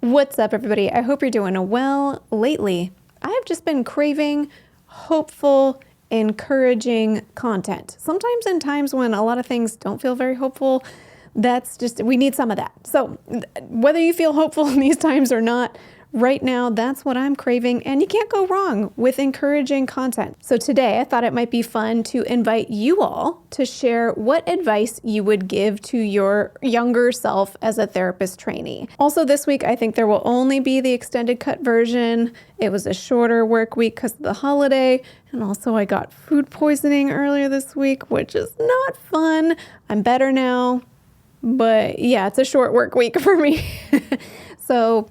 What's up, everybody? I hope you're doing well. Lately, I have just been craving hopeful, encouraging content. Sometimes in times when a lot of things don't feel very hopeful, we need some of that. So whether you feel hopeful in these times or not, right now, that's what I'm craving, and you can't go wrong with encouraging content. So today, I thought it might be fun to invite you all to share what advice you would give to your younger self as a therapist trainee. Also this week, I think there will only be the extended cut version. It was a shorter work week because of the holiday, and also I got food poisoning earlier this week, which is not fun. I'm better now, but yeah, it's a short work week for me. So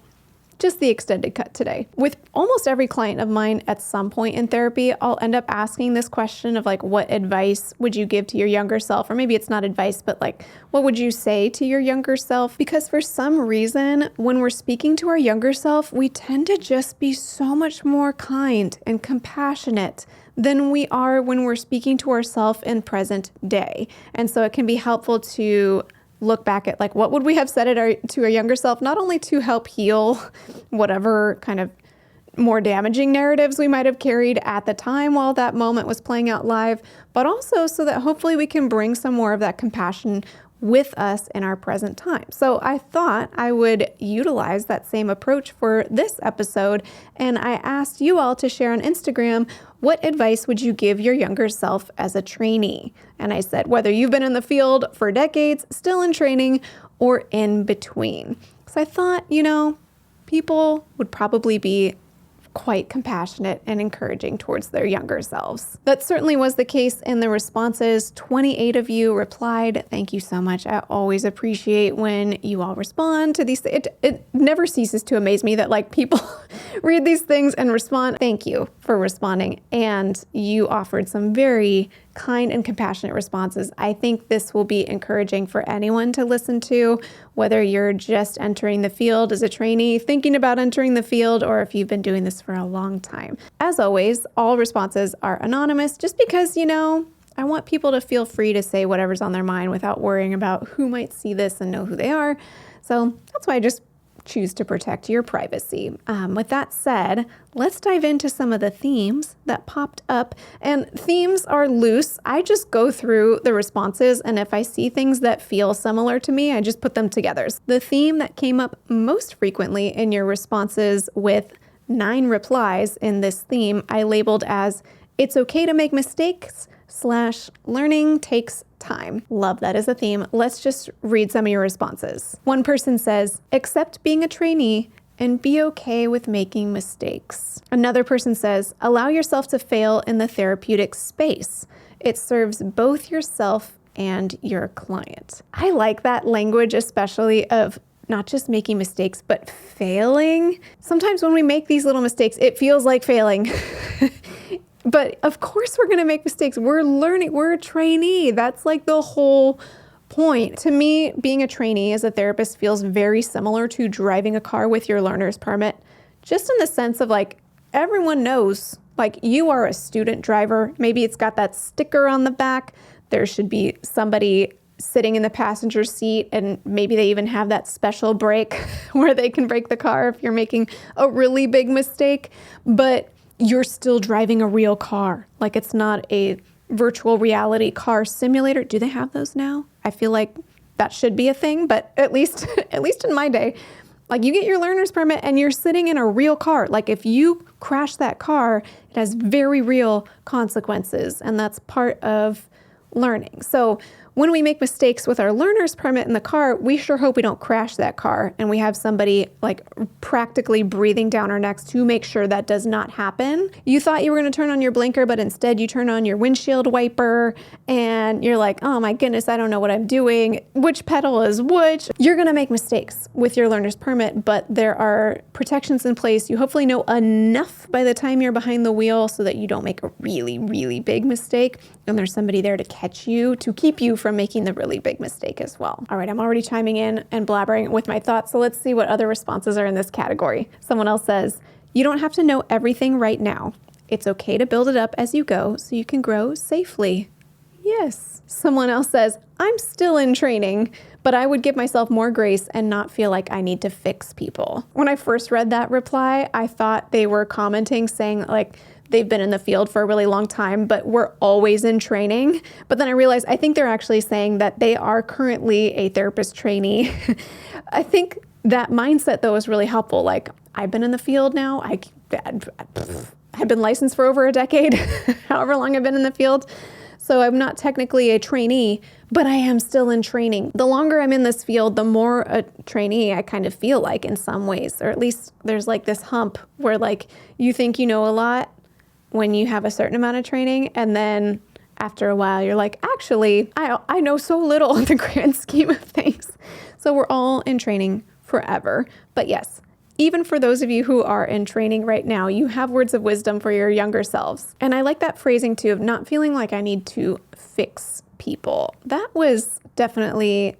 just the extended cut today. With almost every client of mine at some point in therapy, I'll end up asking this question of like, what advice would you give to your younger self? Or maybe it's not advice, but like, what would you say to your younger self? Because for some reason, when we're speaking to our younger self, we tend to just be so much more kind and compassionate than we are when we're speaking to ourselves in present day. And so it can be helpful to look back at like, what would we have said to our younger self, not only to help heal whatever kind of more damaging narratives we might have carried at the time while that moment was playing out live, but also so that hopefully we can bring some more of that compassion with us in our present time. So I thought I would utilize that same approach for this episode, and I asked you all to share on Instagram, what advice would you give your younger self as a trainee? And I said, whether you've been in the field for decades, still in training, or in between. So I thought, people would probably be quite compassionate and encouraging towards their younger selves. That certainly was the case in the responses. 28 of you replied. Thank you so much. I always appreciate when you all respond to these. It never ceases to amaze me that like people read these things and respond. Thank you for responding. And you offered some very kind and compassionate responses. I think this will be encouraging for anyone to listen to, whether you're just entering the field as a trainee, thinking about entering the field, or if you've been doing this for a long time. As always, all responses are anonymous just because, I want people to feel free to say whatever's on their mind without worrying about who might see this and know who they are. So that's why I just choose to protect your privacy. With that said, let's dive into some of the themes that popped up. And themes are loose. I just go through the responses, and if I see things that feel similar to me, I just put them together. The theme that came up most frequently in your responses with 9 replies in this theme, I labeled as, it's okay to make mistakes / learning takes time. Love that as a theme. Let's just read some of your responses. One person says, accept being a trainee and be okay with making mistakes. Another person says, allow yourself to fail in the therapeutic space. It serves both yourself and your client. I like that language, especially of not just making mistakes, but failing. Sometimes when we make these little mistakes, it feels like failing. But of course we're going to make mistakes. We're learning. We're a trainee. That's like the whole point. To me, being a trainee as a therapist feels very similar to driving a car with your learner's permit, just in the sense of like, everyone knows, like, you are a student driver. Maybe it's got that sticker on the back. There should be somebody sitting in the passenger seat, and maybe they even have that special brake where they can brake the car if you're making a really big mistake. But you're still driving a real car. Like, it's not a virtual reality car simulator. Do they have those now? I feel like that should be a thing, but at least in my day, like, you get your learner's permit and you're sitting in a real car. Like, if you crash that car, it has very real consequences, and that's part of learning. So when we make mistakes with our learner's permit in the car, we sure hope we don't crash that car, and we have somebody like practically breathing down our necks to make sure that does not happen. You thought you were going to turn on your blinker, but instead you turn on your windshield wiper, and you're like, oh my goodness, I don't know what I'm doing. Which pedal is which? You're going to make mistakes with your learner's permit, but there are protections in place. You hopefully know enough by the time you're behind the wheel so that you don't make a really, really big mistake, and there's somebody there to catch you, to keep you from making the really big mistake as well. All right, I'm already chiming in and blabbering with my thoughts, so let's see what other responses are in this category. Someone else says, you don't have to know everything right now. It's okay to build it up as you go so you can grow safely. Yes. Someone else says, I'm still in training, but I would give myself more grace and not feel like I need to fix people. When I first read that reply, I thought they were commenting saying like they've been in the field for a really long time, but we're always in training. But then I realized I think they're actually saying that they are currently a therapist trainee. I think that mindset though is really helpful. Like I've been in the field now. I've been licensed for over a decade, however long I've been in the field. So I'm not technically a trainee, but I am still in training. The longer I'm in this field, the more a trainee I kind of feel like in some ways, or at least there's like this hump where like you think you know a lot when you have a certain amount of training. And then after a while, you're like, actually, I know so little in the grand scheme of things. So we're all in training forever. But yes, even for those of you who are in training right now, you have words of wisdom for your younger selves. And I like that phrasing too, of not feeling like I need to fix people. That was definitely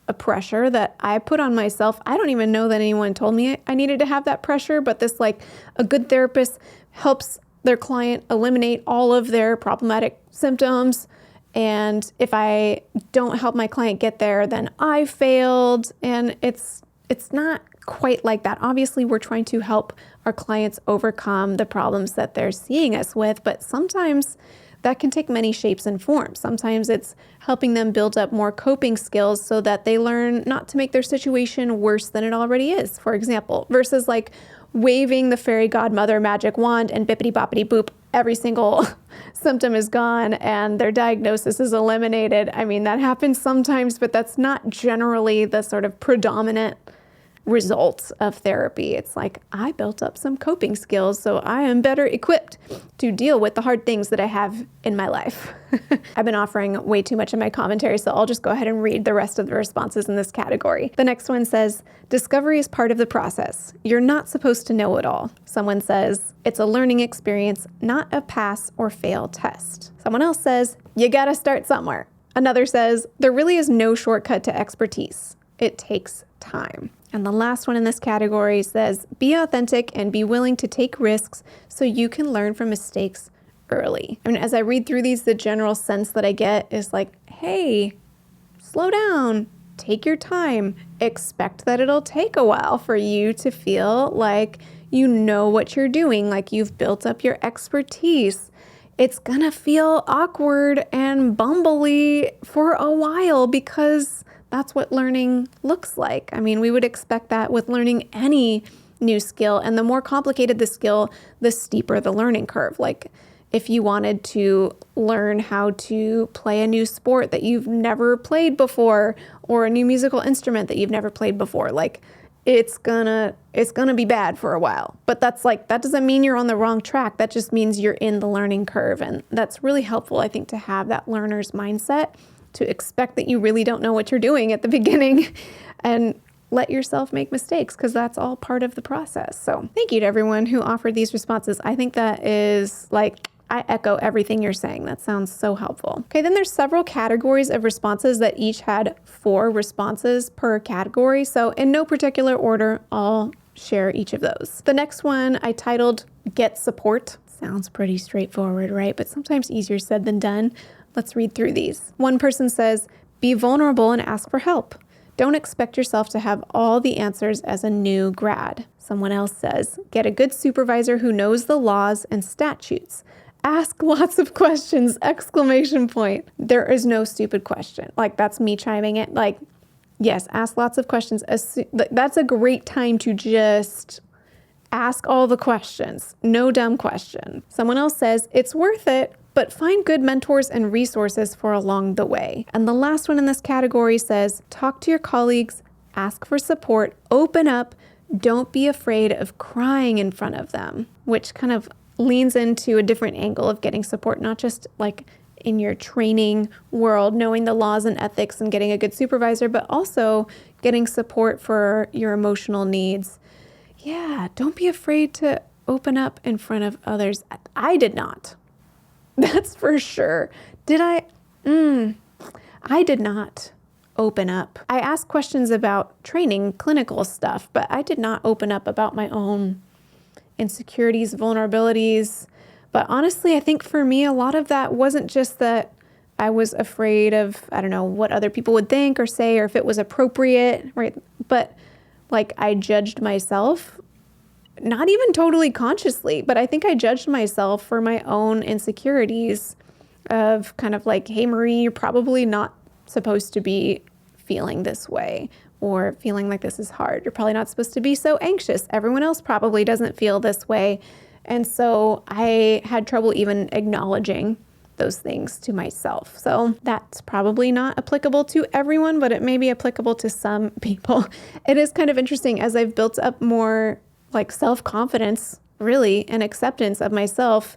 a pressure that I put on myself. I don't even know that anyone told me I needed to have that pressure, but this like a good therapist helps their client eliminate all of their problematic symptoms. And if I don't help my client get there, then I failed. And it's not quite like that. Obviously, we're trying to help our clients overcome the problems that they're seeing us with, but sometimes that can take many shapes and forms. Sometimes it's helping them build up more coping skills so that they learn not to make their situation worse than it already is, for example, versus like waving the fairy godmother magic wand and bippity boppity boop, every single symptom is gone and their diagnosis is eliminated. I mean, that happens sometimes, but that's not generally the sort of predominant results of therapy. It's like, I built up some coping skills, so I am better equipped to deal with the hard things that I have in my life. I've been offering way too much in my commentary, so I'll just go ahead and read the rest of the responses in this category. The next one says, discovery is part of the process. You're not supposed to know it all. Someone says, it's a learning experience, not a pass or fail test. Someone else says, you gotta start somewhere. Another says, there really is no shortcut to expertise. It takes time. And the last one in this category says, be authentic and be willing to take risks so you can learn from mistakes early. I mean, as I read through these, the general sense that I get is like, hey, slow down, take your time, expect that it'll take a while for you to feel like you know what you're doing, like you've built up your expertise. It's gonna feel awkward and bumbly for a while because that's what learning looks like. I mean, we would expect that with learning any new skill, and the more complicated the skill, the steeper the learning curve. Like if you wanted to learn how to play a new sport that you've never played before, or a new musical instrument that you've never played before, like it's gonna be bad for a while. But that doesn't mean you're on the wrong track. That just means you're in the learning curve. And that's really helpful, I think, to have that learner's mindset, to expect that you really don't know what you're doing at the beginning and let yourself make mistakes, because that's all part of the process. So thank you to everyone who offered these responses. I think that is like, I echo everything you're saying. That sounds so helpful. Okay, then there's several categories of responses that each had 4 responses per category. So in no particular order, I'll share each of those. The next one I titled Get Support. Sounds pretty straightforward, right? But sometimes easier said than done. Let's read through these. One person says, be vulnerable and ask for help. Don't expect yourself to have all the answers as a new grad. Someone else says, get a good supervisor who knows the laws and statutes. Ask lots of questions, exclamation point. There is no stupid question. Like that's me chiming in. Like, yes, ask lots of questions. That's a great time to just ask all the questions. No dumb question. Someone else says, it's worth it, but find good mentors and resources for along the way. And the last one in this category says, talk to your colleagues, ask for support, open up, don't be afraid of crying in front of them, which kind of leans into a different angle of getting support, not just like in your training world, knowing the laws and ethics and getting a good supervisor, but also getting support for your emotional needs. Yeah, don't be afraid to open up in front of others. I did not. That's for sure. Did I? I did not open up. I asked questions about training, clinical stuff, but I did not open up about my own insecurities, vulnerabilities. But honestly, I think for me, a lot of that wasn't just that I was afraid of, I don't know, what other people would think or say, or if it was appropriate, right? But like I judged myself, not even totally consciously, but I think I judged myself for my own insecurities of kind of like, hey, Marie, you're probably not supposed to be feeling this way or feeling like this is hard. You're probably not supposed to be so anxious. Everyone else probably doesn't feel this way. And so I had trouble even acknowledging those things to myself. So that's probably not applicable to everyone, but it may be applicable to some people. It is kind of interesting as I've built up more like self-confidence, really, and acceptance of myself.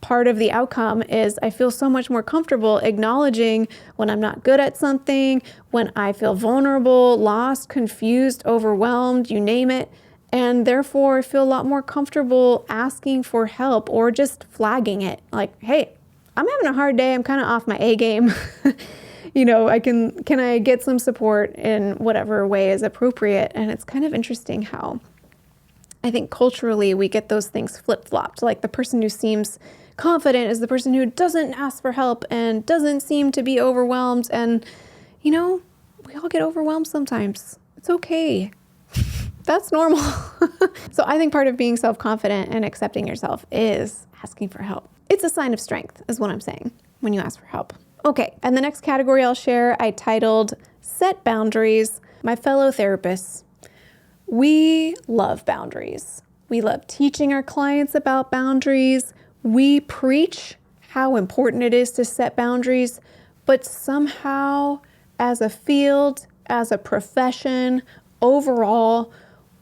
Part of the outcome is I feel so much more comfortable acknowledging when I'm not good at something, when I feel vulnerable, lost, confused, overwhelmed, you name it. And therefore I feel a lot more comfortable asking for help or just flagging it. Like, hey, I'm having a hard day. I'm kind of off my A game. Can I get some support in whatever way is appropriate? And it's kind of interesting how I think culturally we get those things flip-flopped. Like the person who seems confident is the person who doesn't ask for help and doesn't seem to be overwhelmed. And, we all get overwhelmed sometimes. It's okay. That's normal. So I think part of being self-confident and accepting yourself is asking for help. It's a sign of strength, is what I'm saying, when you ask for help. Okay, and the next category I'll share, I titled Set Boundaries. My fellow therapists, we love boundaries. We love teaching our clients about boundaries. We preach how important it is to set boundaries, but somehow as a field, as a profession, overall,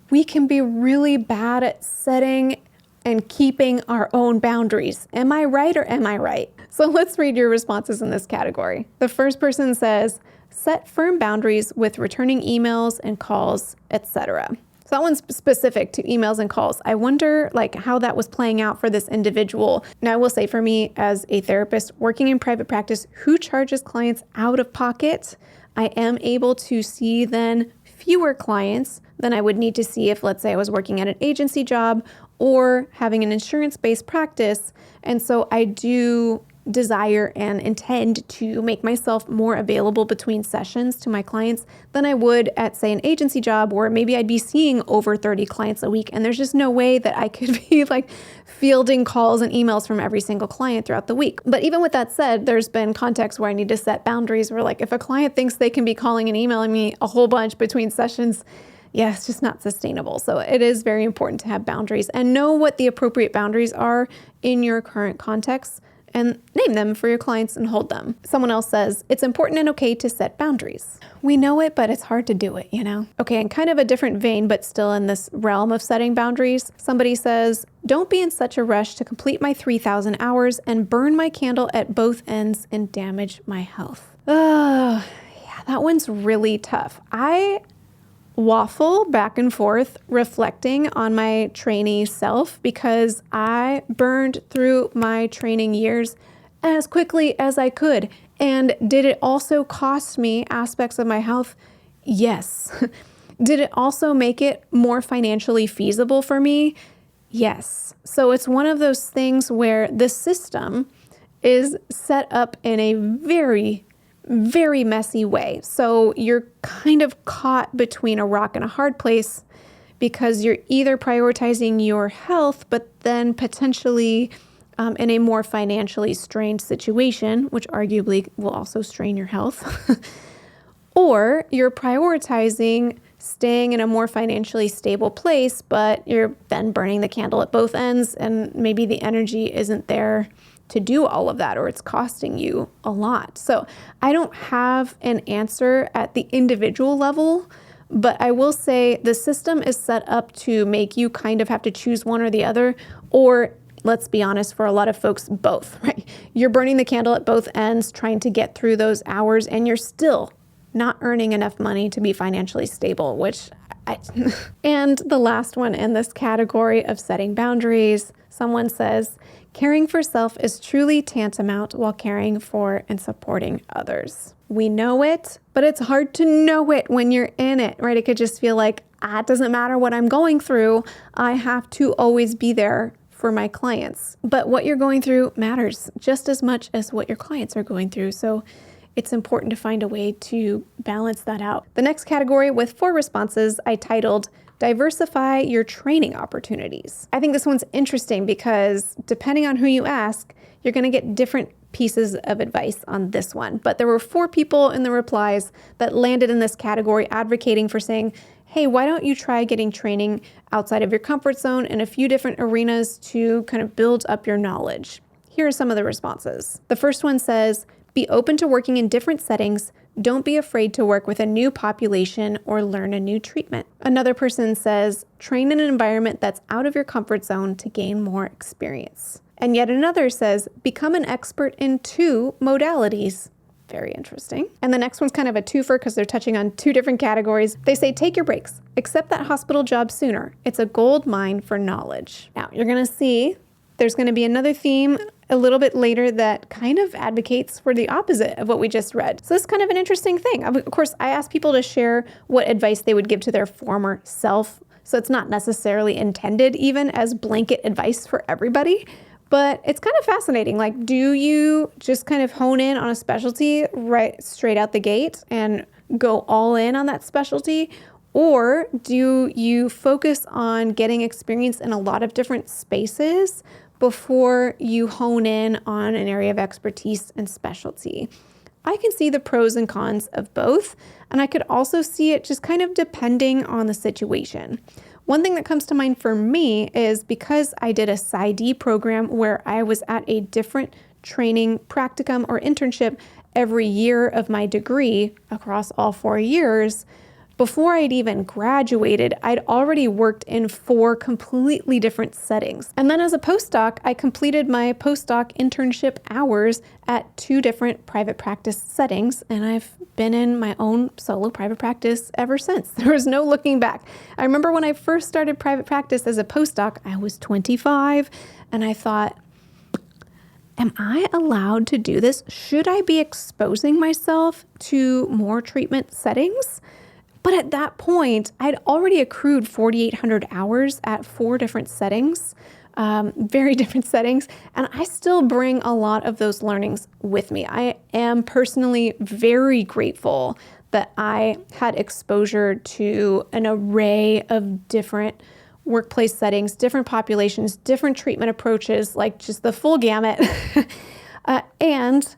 we can be really bad at setting and keeping our own boundaries. Am I right or am I right? So let's read your responses in this category. The first person says, set firm boundaries with returning emails and calls, etc. So that one's specific to emails and calls. I wonder how that was playing out for this individual. Now I will say for me as a therapist working in private practice who charges clients out of pocket, I am able to see then fewer clients than I would need to see if, let's say, I was working at an agency job or having an insurance-based practice. And so I do desire and intend to make myself more available between sessions to my clients than I would at, say, an agency job where maybe I'd be seeing over 30 clients a week. And there's just no way that I could be fielding calls and emails from every single client throughout the week. But even with that said, there's been contexts where I need to set boundaries where if a client thinks they can be calling and emailing me a whole bunch between sessions, yeah, it's just not sustainable. So it is very important to have boundaries and know what the appropriate boundaries are in your current context and name them for your clients and hold them. Someone else says, it's important and okay to set boundaries. We know it, but it's hard to do it, Okay, in kind of a different vein, but still in this realm of setting boundaries, somebody says, don't be in such a rush to complete my 3,000 hours and burn my candle at both ends and damage my health. Oh, yeah, that one's really tough. I waffle back and forth reflecting on my trainee self because I burned through my training years as quickly as I could. And did it also cost me aspects of my health? Yes. Did it also make it more financially feasible for me? Yes. So it's one of those things where the system is set up in a very messy way. So you're kind of caught between a rock and a hard place because you're either prioritizing your health, but then potentially in a more financially strained situation, which arguably will also strain your health, or you're prioritizing staying in a more financially stable place, but you're then burning the candle at both ends and maybe the energy isn't there to do all of that, or it's costing you a lot. So I don't have an answer at the individual level, but I will say the system is set up to make you kind of have to choose one or the other, or let's be honest, for a lot of folks, both, right? You're burning the candle at both ends, trying to get through those hours, and you're still not earning enough money to be financially stable, and the last one in this category of setting boundaries, someone says, caring for self is truly tantamount while caring for and supporting others. We know it, but it's hard to know it when you're in it, right? It could just feel like, it doesn't matter what I'm going through. I have to always be there for my clients. But what you're going through matters just as much as what your clients are going through. So it's important to find a way to balance that out. The next category with 4 responses I titled Diversify Your Training Opportunities. I think this one's interesting because depending on who you ask, you're going to get different pieces of advice on this one. But there were 4 people in the replies that landed in this category advocating for saying, hey, why don't you try getting training outside of your comfort zone in a few different arenas to kind of build up your knowledge? Here are some of the responses. The first one says, be open to working in different settings. Don't be afraid to work with a new population or learn a new treatment. Another person says, train in an environment that's out of your comfort zone to gain more experience. And yet another says, become an expert in 2 modalities. Very interesting. And the next one's kind of a twofer because they're touching on 2 different categories. They say, take your breaks. Accept that hospital job sooner. It's a gold mine for knowledge. Now, you're going to see there's going to be another theme a little bit later that kind of advocates for the opposite of what we just read. So this is kind of an interesting thing. Of course, I asked people to share what advice they would give to their former self. So it's not necessarily intended even as blanket advice for everybody. But it's kind of fascinating. Like, do you just kind of hone in on a specialty right straight out the gate and go all in on that specialty? Or do you focus on getting experience in a lot of different spaces before you hone in on an area of expertise and specialty? I can see the pros and cons of both, and I could also see it just kind of depending on the situation. One thing that comes to mind for me is because I did a PsyD program where I was at a different training practicum or internship every year of my degree across all 4 years. Before I'd even graduated, I'd already worked in 4 completely different settings. And then as a postdoc, I completed my postdoc internship hours at 2 different private practice settings, and I've been in my own solo private practice ever since. There was no looking back. I remember when I first started private practice as a postdoc, I was 25, and I thought, am I allowed to do this? Should I be exposing myself to more treatment settings? But at that point, I'd already accrued 4,800 hours at 4 different settings, very different settings, and I still bring a lot of those learnings with me. I am personally very grateful that I had exposure to an array of different workplace settings, different populations, different treatment approaches, like just the full gamut. And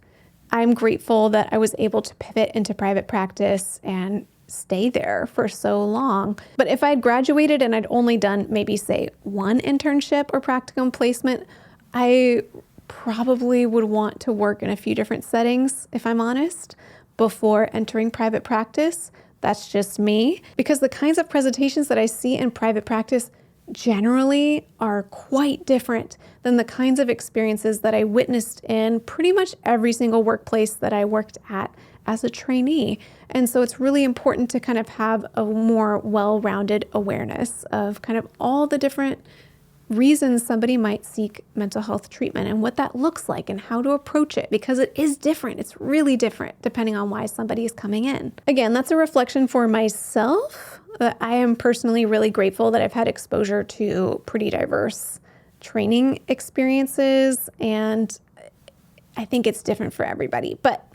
I'm grateful that I was able to pivot into private practice and stay there for so long. But if I'd graduated and I'd only done maybe say 1 internship or practicum placement, I probably would want to work in a few different settings, if I'm honest, before entering private practice. That's just me, because the kinds of presentations that I see in private practice generally are quite different than the kinds of experiences that I witnessed in pretty much every single workplace that I worked at as a trainee. And so it's really important to kind of have a more well-rounded awareness of kind of all the different reasons somebody might seek mental health treatment and what that looks like and how to approach it, because it is different. It's really different depending on why somebody is coming in. Again, that's a reflection for myself. I am personally really grateful that I've had exposure to pretty diverse training experiences, and I think it's different for everybody. But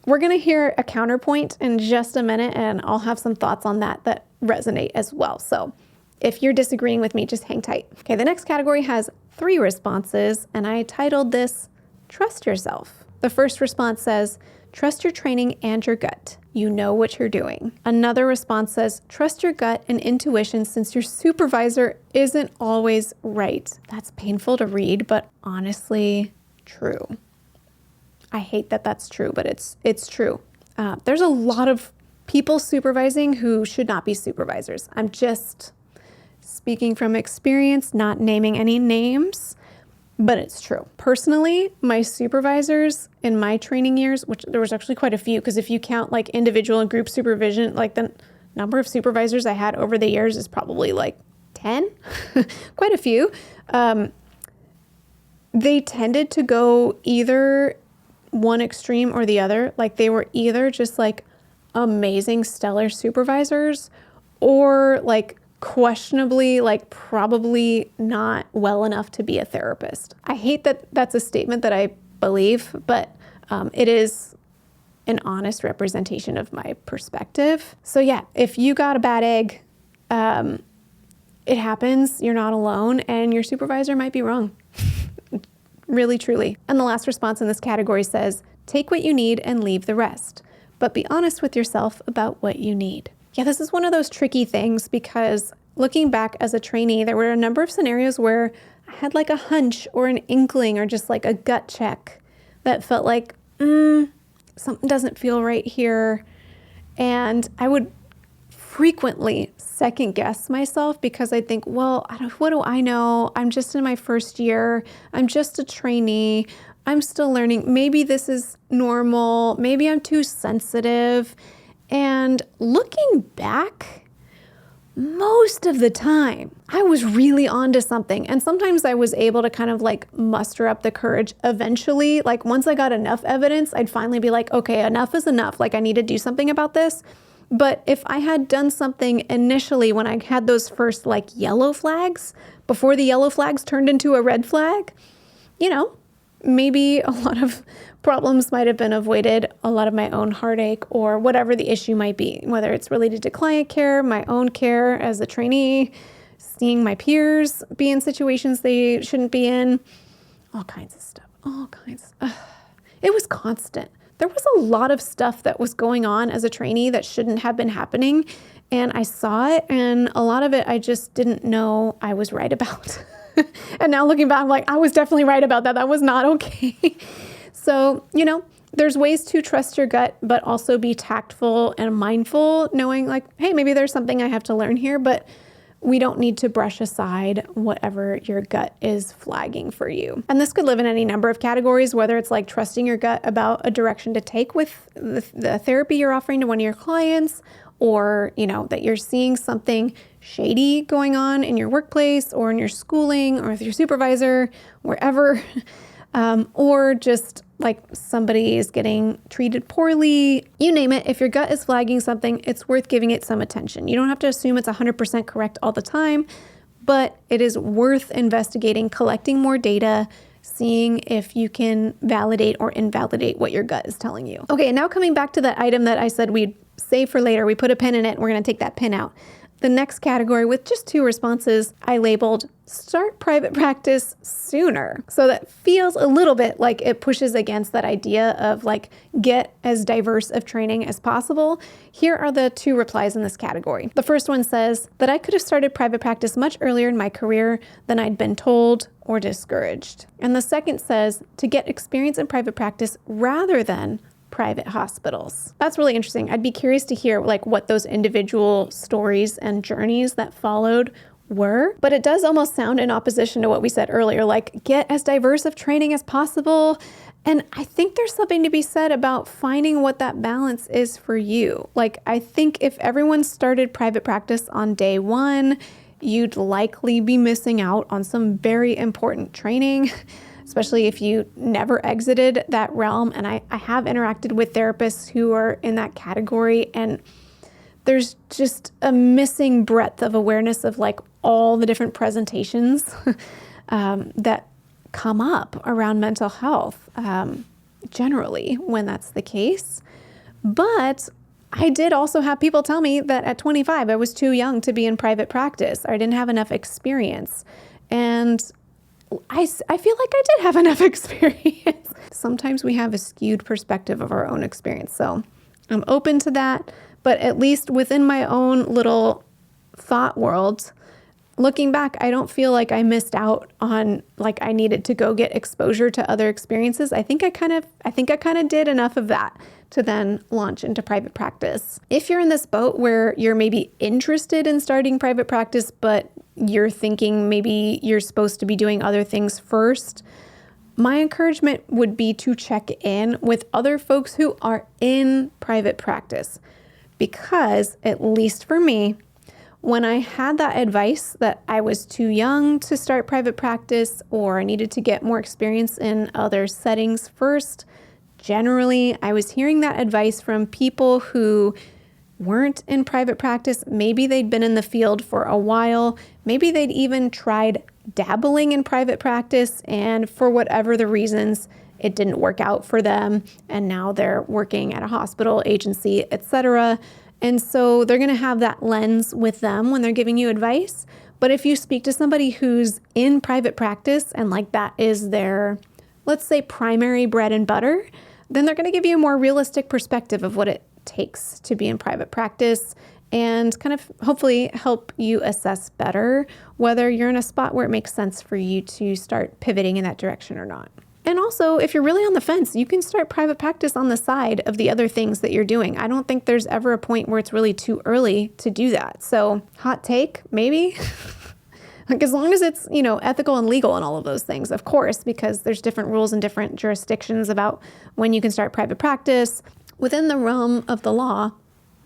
we're going to hear a counterpoint in just a minute, and I'll have some thoughts on that resonate as well. So if you're disagreeing with me, just hang tight. Okay, the next category has 3 responses, and I titled this, Trust Yourself. The first response says, trust your training and your gut. You know what you're doing. Another response says, trust your gut and intuition since your supervisor isn't always right. That's painful to read, but honestly, true. I hate that that's true, but it's true. There's a lot of people supervising who should not be supervisors. I'm just speaking from experience, not naming any names, but it's true. Personally, my supervisors in my training years, which there was actually quite a few, because if you count like individual and group supervision, like the number of supervisors I had over the years is probably like 10, quite a few. They tended to go either one extreme or the other. Like they were either just like amazing, stellar supervisors or like questionably, like probably not well enough to be a therapist. I hate that that's a statement that I believe, but it is an honest representation of my perspective. So yeah, if you got a bad egg, it happens, you're not alone, and your supervisor might be wrong. Really, truly. And the last response in this category says, take what you need and leave the rest, but be honest with yourself about what you need. Yeah, this is one of those tricky things because looking back as a trainee, there were a number of scenarios where I had like a hunch or an inkling or just like a gut check that felt like, something doesn't feel right here. And I would frequently second guess myself because I think, well, what do I know? I'm just in my first year. I'm just a trainee. I'm still learning. Maybe this is normal. Maybe I'm too sensitive. And looking back, most of the time, I was really onto something. And sometimes I was able to kind of like muster up the courage eventually. Like once I got enough evidence, I'd finally be like, okay, enough is enough. Like I need to do something about this. But if I had done something initially when I had those first like yellow flags, before the yellow flags turned into a red flag, maybe a lot of problems might have been avoided, a lot of my own heartache or whatever the issue might be, whether it's related to client care, my own care as a trainee, seeing my peers be in situations they shouldn't be in, all kinds of stuff, It was constant. There was a lot of stuff that was going on as a trainee that shouldn't have been happening. And I saw it, and a lot of it I just didn't know I was right about. And now looking back, I'm like, I was definitely right about that. That was not okay. So, there's ways to trust your gut, but also be tactful and mindful, knowing like, hey, maybe there's something I have to learn here, but we don't need to brush aside whatever your gut is flagging for you. And this could live in any number of categories, whether it's like trusting your gut about a direction to take with the therapy you're offering to one of your clients, or, that you're seeing something shady going on in your workplace or in your schooling or with your supervisor, wherever, or just like somebody is getting treated poorly, you name it. If your gut is flagging something, it's worth giving it some attention. You don't have to assume it's 100% correct all the time, but it is worth investigating, collecting more data, seeing if you can validate or invalidate what your gut is telling you. Okay, and now coming back to that item that I said we'd save for later, we put a pin in it, and we're going to take that pin out. The next category with just 2 responses, I labeled start private practice sooner. So that feels a little bit like it pushes against that idea of like get as diverse of training as possible. Here are the 2 replies in this category. The first one says that I could have started private practice much earlier in my career than I'd been told or discouraged. And the second says to get experience in private practice rather than private hospitals. That's really interesting. I'd be curious to hear like what those individual stories and journeys that followed were, but it does almost sound in opposition to what we said earlier, like get as diverse of training as possible. And I think there's something to be said about finding what that balance is for you. Like, I think if everyone started private practice on day 1, you'd likely be missing out on some very important training, especially if you never exited that realm. And I have interacted with therapists who are in that category, and there's just a missing breadth of awareness of like all the different presentations that come up around mental health generally when that's the case. But I did also have people tell me that at 25, I was too young to be in private practice. I didn't have enough experience. And I feel like I did have enough experience. Sometimes we have a skewed perspective of our own experience. So I'm open to that, but at least within my own little thought world, looking back, I don't feel like I missed out on like I needed to go get exposure to other experiences. I think I kind of did enough of that to then launch into private practice. If you're in this boat where you're maybe interested in starting private practice, but you're thinking maybe you're supposed to be doing other things first, my encouragement would be to check in with other folks who are in private practice. Because, at least for me, when I had that advice that I was too young to start private practice or I needed to get more experience in other settings first, generally I was hearing that advice from people who weren't in private practice. Maybe they'd been in the field for a while. Maybe they'd even tried dabbling in private practice, and for whatever the reasons, it didn't work out for them. And now they're working at a hospital, agency, etc. And so they're going to have that lens with them when they're giving you advice. But if you speak to somebody who's in private practice and like that is their, let's say, primary bread and butter, then they're going to give you a more realistic perspective of what it takes to be in private practice and kind of hopefully help you assess better whether you're in a spot where it makes sense for you to start pivoting in that direction or not. And also, if you're really on the fence, you can start private practice on the side of the other things that you're doing. I don't think there's ever a point where it's really too early to do that. So, hot take, maybe? Like, as long as it's, ethical and legal and all of those things, of course, because there's different rules in different jurisdictions about when you can start private practice. Within the realm of the law,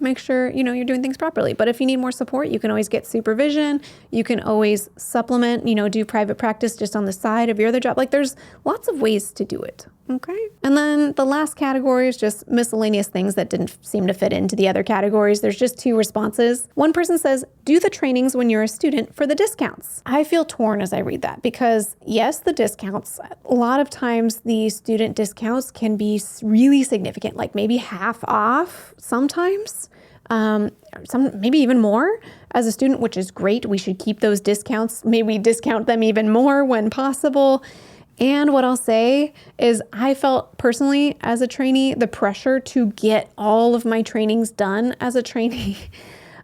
make sure, you're doing things properly. But if you need more support, you can always get supervision. You can always supplement, do private practice just on the side of your other job. Like, there's lots of ways to do it. Okay. And then the last category is just miscellaneous things that didn't seem to fit into the other categories. There's just 2 responses. One person says, do the trainings when you're a student for the discounts. I feel torn as I read that because yes, the discounts, a lot of times the student discounts can be really significant, like maybe half off sometimes. Maybe even more as a student, which is great. We should keep those discounts. Maybe discount them even more when possible. And what I'll say is I felt personally as a trainee, the pressure to get all of my trainings done as a trainee.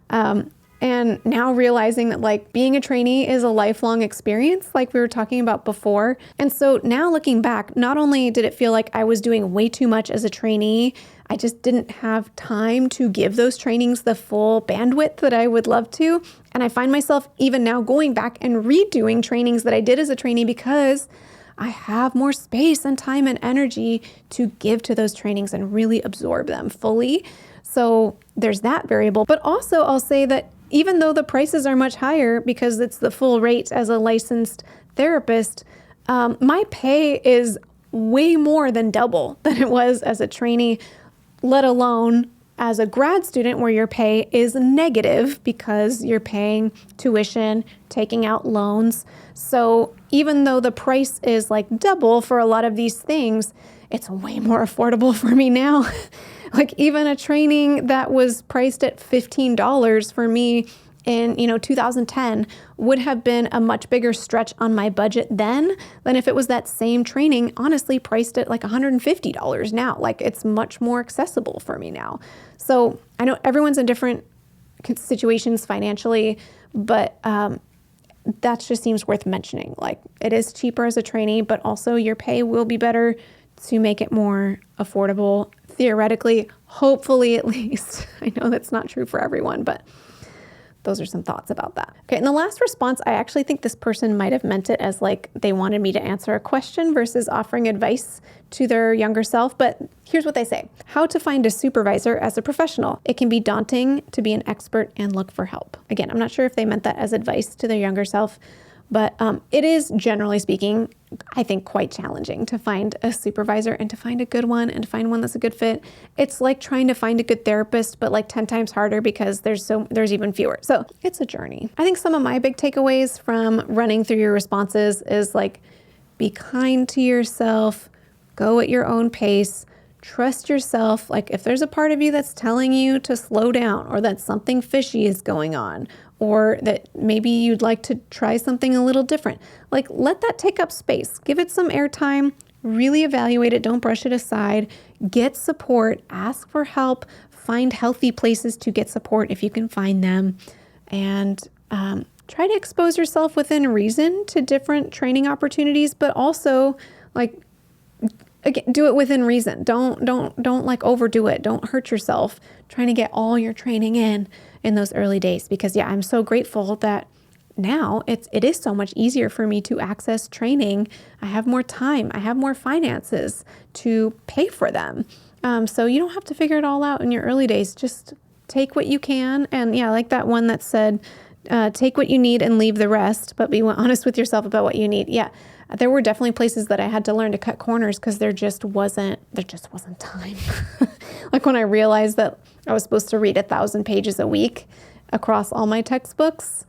And now realizing that being a trainee is a lifelong experience, like we were talking about before. And so now looking back, not only did it feel like I was doing way too much as a trainee, I just didn't have time to give those trainings the full bandwidth that I would love to. And I find myself even now going back and redoing trainings that I did as a trainee because I have more space and time and energy to give to those trainings and really absorb them fully. So there's that variable. But also I'll say that even though the prices are much higher because it's the full rate as a licensed therapist, my pay is way more than double than it was as a trainee, let alone as a grad student where your pay is negative because you're paying tuition, taking out loans. So even though the price is double for a lot of these things, it's way more affordable for me now. Even a training that was priced at $15 for me in 2010 would have been a much bigger stretch on my budget then than if it was that same training, honestly, priced at $150 now. It's much more accessible for me now. So I know everyone's in different situations financially, but that just seems worth mentioning. It is cheaper as a trainee, but also your pay will be better to make it more affordable, theoretically, hopefully at least. I know that's not true for everyone, but those are some thoughts about that. Okay, and the last response, I actually think this person might have meant it as they wanted me to answer a question versus offering advice to their younger self. But here's what they say: how to find a supervisor as a professional. It can be daunting to be an expert and look for help. Again, I'm not sure if they meant that as advice to their younger self, but it is, generally speaking, I think quite challenging to find a supervisor and to find a good one and to find one that's a good fit. It's like trying to find a good therapist, but 10 times harder because there's even fewer. So it's a journey. I think some of my big takeaways from running through your responses is be kind to yourself, go at your own pace, trust yourself. If there's a part of you that's telling you to slow down or that something fishy is going on, or that maybe you'd like to try something a little different, let that take up space. Give it some airtime, really evaluate it, don't brush it aside, get support, ask for help, find healthy places to get support if you can find them, and try to expose yourself within reason to different training opportunities, but also again, do it within reason. Don't overdo it. Don't hurt yourself trying to get all your training in those early days, because I'm so grateful that now it is so much easier for me to access training. I have more time. I have more finances to pay for them. So you don't have to figure it all out in your early days. Just take what you can. And like that one that said, Take what you need and leave the rest, but be honest with yourself about what you need. Yeah, there were definitely places that I had to learn to cut corners because there just wasn't time. Like when I realized that I was supposed to read 1,000 pages a week across all my textbooks,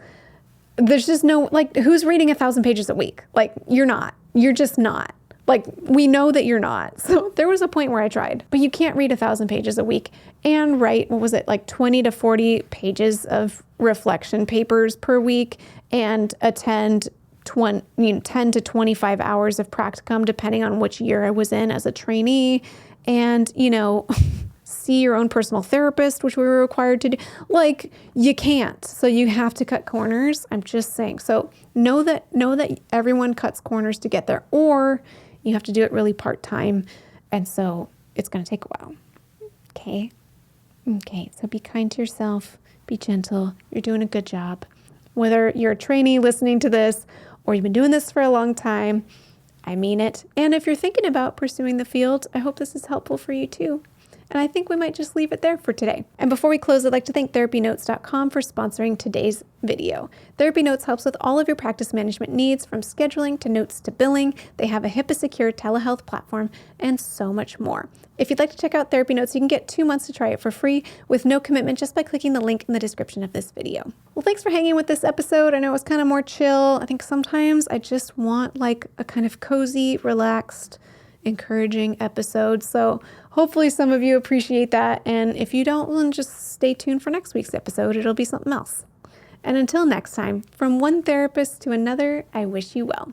there's just no, like, who's reading 1,000 pages a week? Like, you're just not. Like, we know that you're not. So there was a point where I tried, but you can't read 1,000 pages a week and write, what was it, like 20 to 40 pages of reflection papers per week and attend 10 to 25 hours of practicum, depending on which year I was in as a trainee, and, see your own personal therapist, which we were required to do. Like, you can't. So you have to cut corners. I'm just saying. So know that everyone cuts corners to get there, or you have to do it really part-time. And so it's going to take a while. Okay. So be kind to yourself. Be gentle. You're doing a good job. Whether you're a trainee listening to this or you've been doing this for a long time, I mean it. And if you're thinking about pursuing the field, I hope this is helpful for you too. And I think we might just leave it there for today. And before we close, I'd like to thank TherapyNotes.com for sponsoring today's video. Therapy Notes helps with all of your practice management needs, from scheduling to notes to billing. They have a HIPAA-secure telehealth platform and so much more. If you'd like to check out Therapy Notes, you can get 2 months to try it for free with no commitment just by clicking the link in the description of this video. Well, thanks for hanging with this episode. I know it was kind of more chill. I think sometimes I just want like a kind of cozy, relaxed, encouraging episode. So hopefully some of you appreciate that. And if you don't, then just stay tuned for next week's episode. It'll be something else. And until next time, from one therapist to another, I wish you well.